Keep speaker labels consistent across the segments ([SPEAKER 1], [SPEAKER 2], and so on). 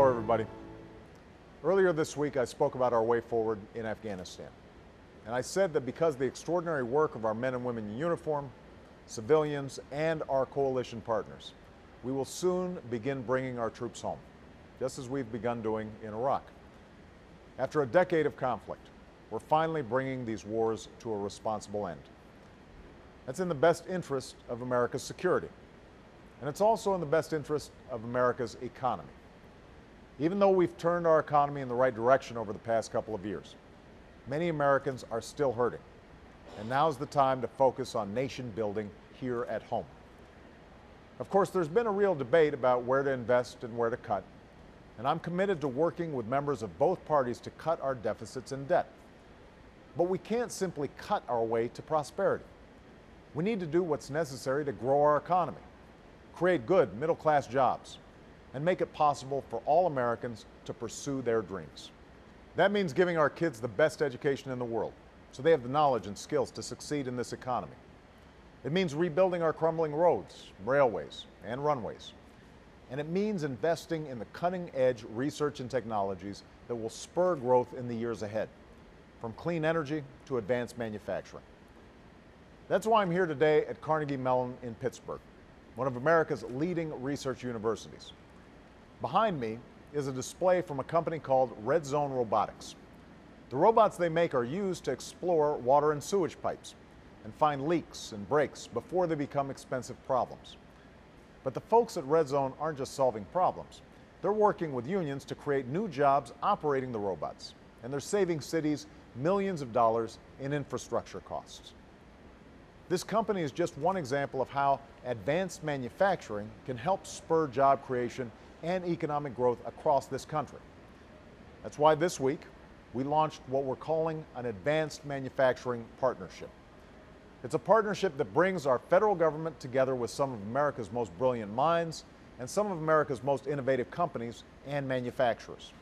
[SPEAKER 1] Hello, everybody. Earlier this week, I spoke about our way forward in Afghanistan. And I said that because of the extraordinary work of our men and women in uniform, civilians, and our coalition partners, we will soon begin bringing our troops home, just as we've begun doing in Iraq. After a decade of conflict, we're finally bringing these wars to a responsible end. That's in the best interest of America's security. And it's also in the best interest of America's economy. Even though we've turned our economy in the right direction over the past couple of years, many Americans are still hurting. And now's the time to focus on nation building here at home. Of course, there's been a real debate about where to invest and where to cut. And I'm committed to working with members of both parties to cut our deficits and debt. But we can't simply cut our way to prosperity. We need to do what's necessary to grow our economy, create good middle-class jobs, and make it possible for all Americans to pursue their dreams. That means giving our kids the best education in the world, so they have the knowledge and skills to succeed in this economy. It means rebuilding our crumbling roads, railways, and runways. And it means investing in the cutting-edge research and technologies that will spur growth in the years ahead, from clean energy to advanced manufacturing. That's why I'm here today at Carnegie Mellon in Pittsburgh, one of America's leading research universities. Behind me is a display from a company called Red Zone Robotics. The robots they make are used to explore water and sewage pipes and find leaks and breaks before they become expensive problems. But the folks at Red Zone aren't just solving problems. They're working with unions to create new jobs operating the robots, and they're saving cities millions of dollars in infrastructure costs. This company is just one example of how advanced manufacturing can help spur job creation and economic growth across this country. That's why this week we launched what we're calling an Advanced Manufacturing Partnership. It's a partnership that brings our federal government together with some of America's most brilliant minds and some of America's most innovative companies and manufacturers.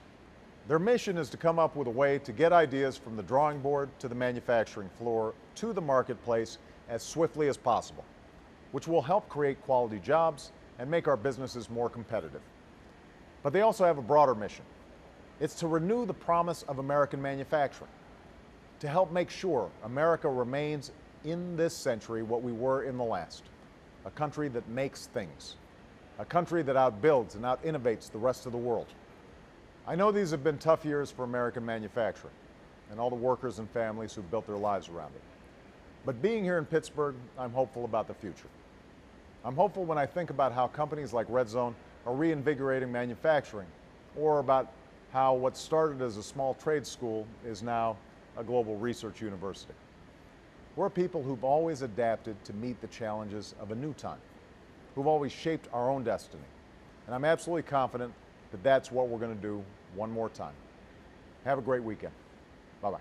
[SPEAKER 1] Their mission is to come up with a way to get ideas from the drawing board to the manufacturing floor to the marketplace as swiftly as possible, which will help create quality jobs and make our businesses more competitive. But they also have a broader mission. It's to renew the promise of American manufacturing, to help make sure America remains in this century what we were in the last, a country that makes things, a country that outbuilds and out-innovates the rest of the world. I know these have been tough years for American manufacturing and all the workers and families who built their lives around it. But being here in Pittsburgh, I'm hopeful about the future. I'm hopeful when I think about how companies like Red Zone are reinvigorating manufacturing, or about how what started as a small trade school is now a global research university. We're people who've always adapted to meet the challenges of a new time, who've always shaped our own destiny. And I'm absolutely confident that that's what we're going to do one more time. Have a great weekend. Bye-bye.